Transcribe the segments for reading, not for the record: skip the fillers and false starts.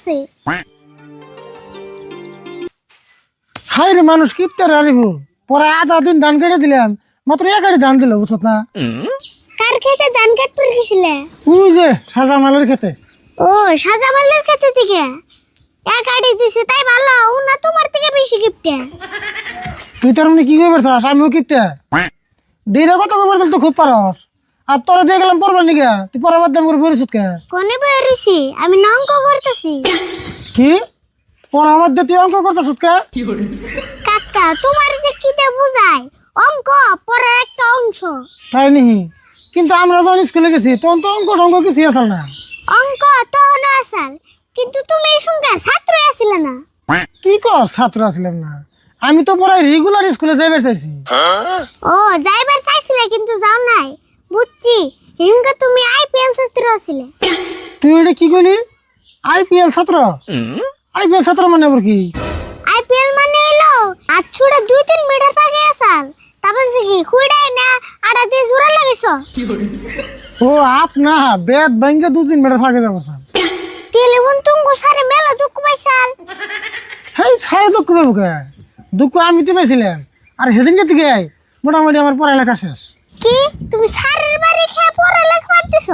আছে। হাই রে মানুষ কিপটা রে ভুল পরে আধা দিন ধান কেটে দিলাম মাত্র এক গাড়ি ধান দিল বুঝছ না। কার খেতে ধান কাটতে গেছিলে? ওই যে সাজা মালের খেতে। ও সাজামালের খেতে থেকে এক গাড়ি দিছে তাই ভালো, ও না তোমার থেকে বেশি গিফটে। তুই তার মানে কি করবে চাস আমিও কিপটা দিনের কথা খবর তো খুব পারস আর তোরা দিয়ে গেলাম পড়বার নিকে তুই পড়াবার দাম করে পরিশোধ কে কোনে বেরুছি আমি না অঙ্ক করতেছি। কি পড়াবার দিয়ে তুই অঙ্ক করতেছ কে? কাকা তোমার যে কিতে বুঝাই, অঙ্ক পড়ার একটা অংশ। তাই নিহি কিন্তু আমরা যখন স্কুলে গেছি তখন তো অঙ্ক টঙ্ক কিছু আসল না। অঙ্ক তখন আসাল কিন্তু তুমি এই সঙ্গে ছাত্র আসলে না। কি কর ছাত্র আসলাম না, আমি তো পড়াই রেগুলার স্কুলে যাইবার চাইছি। ও যাইবার চাইছিলে কিন্তু যাও নাই, বুঝছি। হিমকা তুমি আইপিএল ছাত্র আসলে। তুই এটা কি কইলি? আইপিএল ছাত্র? আইপিএল ছাত্র মানে আবার কি? আইপিএল মানে এলো আর ছুড়ে 2-3 মিটার পাগে আসাল, তারপর কি খুইড়াই না আড়া দিয়ে জোড়া লাগিস। ও আপ না বেদ ব্যাংকে 2-3 মিটার ফাঁকে যাবো স্যার। টেলিফোন তুঙ্গু সারে মেলা দুঃখ পাইছাল। হ্যাঁ সারে দুঃখ পাবো কে? দুঃখ আমি তো পেয়েছিলাম আর সেদিনকে থেকে মোটামুটি আমার পড়ালেখা শেষ। কি তুমি সারের বাড়ি খেয়ে পড়ালেখা করতেছ?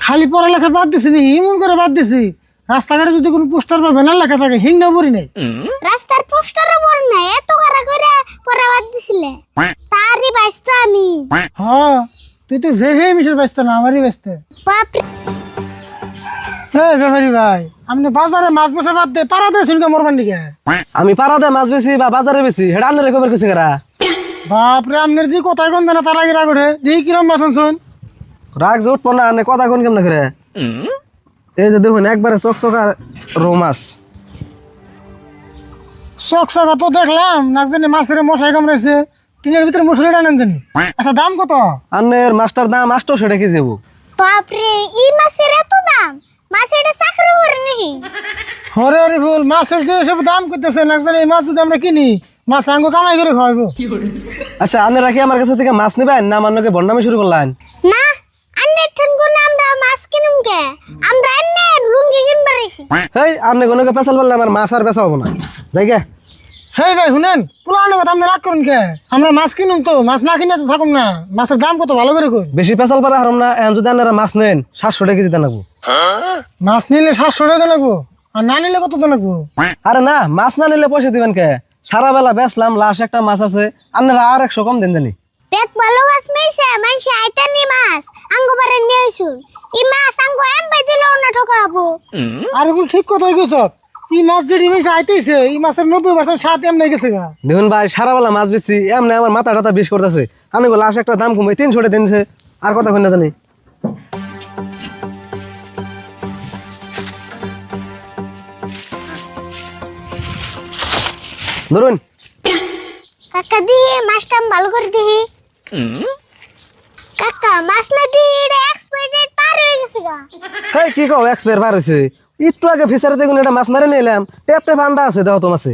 খালি পড়ালেখা বাদ দিছি নি এমন করে বাদ দিছি রাস্তাঘাটে যদি কোনো পোস্টার বা ব্যানার লেখা থাকে হিংনা পড়ি নাই। রাস্তার পোস্টারে পড় না এত কারা করে পড়া বাদ দিছিলে, তারই বাইস্তা আমি। হ্যাঁ তুই তো যে হে মিশের ব্যস্ত না আমারই ব্যস্ত। বাপরে হ্যাঁ ব্যাপারি ভাই আপনি বাজারে মাছ বসে বাদ দে পাড়া দিয়ে শুনকে মরবার নিকে। আমি পাড়াতে মাছ বেশি বা বাজারে বেশি হেডা আনলে রেকমের কিছু করা বাপরে আপনার যে কথাই কোন না তার আগে রাগ ওঠে দেখি কিরম মাছ আনছুন। রাগ যে উঠবো না আনে কথা কোন কেমন করে। এই যে দেখুন একবারে চকচকা রৌ মাছ। শখ শাখা তো দেখলাম না জানি মাছের মশাই কামড়াইছে টিনের ভিতরে মশারি টানেন জানি। আচ্ছা দাম কত? আন্নের মাছটার দাম 800 টাকা কেজি যাবো। বাপরে এই মাছের এত দাম, মাছ এটা চাকরি করে নাকি? হরে হরে ভুল মাছের যে সব দাম করতেছে না জানি এই মাছ যদি আমরা কিনি মাছ আঙ্গ কামাই করে খাওয়াবো। আচ্ছা আন্নেরা কি আমার কাছে থেকে মাছ নেবেন না মান্যকে বন্ডামি শুরু করলেন? না আন্নের ঠান কোন আমরা মাছ কিনুম কে, আমরা আন্নে লুঙ্গি কিনবার আইছি। হেই আন্নে কোনোকে পেছাল বললে আমার মাছ আর বেচা হবো না জায়গা। হে ভাই শুনেন পুলানো কথা আপনি রাগ করুন কে? আমরা মাছ কিনুম তো মাছ না কিনে তো থাকুন না। মাছের দাম কত ভালো করে কই। বেশি পেছাল পারা হারম না, এখন যদি আন্নারা মাছ নেন 700 টাকা কেজি দেন লাগবো। মাছ নিলে 700 টাকা লাগবো আর না নিলে কত লাগবো? আরে না মাছ না নিলে পয়সা দিবেন কে? সারা বেলা বেচলাম লাশ একটা মাছ আছে, আন্নারা আর 100 কম দেন জানি। পেট ভালো মাছ মেইছে মানুষ আইতানি মাছ আঙ্গ বারে নিয়ে আইছুন। এই মাছ আঙ্গ এমবাই দিলেও না ঠকাবো। আর এগুলো ঠিক কথা গেছ এই মাছ যেটি মিশে আইতেছে এই মাছের 90% স্বাদ এমনি গেছে গা। দেখুন ভাই সারা বেলা মাছ বেচছি এমনি আমার মাথা টাথা বিষ করতেছে। আমি লাশ একটা দাম কমে 300 টাকা দিনছে আর কথা কই না জানি। ধরুন কাকা দিহি মাছটা ভালো করে দিহি। কাকা মাছ না দিহি এটা এক্সপায়ার ডেট পার হয়ে গেছে গা। হেই কি কও এক্সপায়ার বার হইছে? একটু আগে ফিসারে দেখুন এটা মাছ মারে নিলাম টেপ টেপ আন্ডা আছে দাও তো মাছে।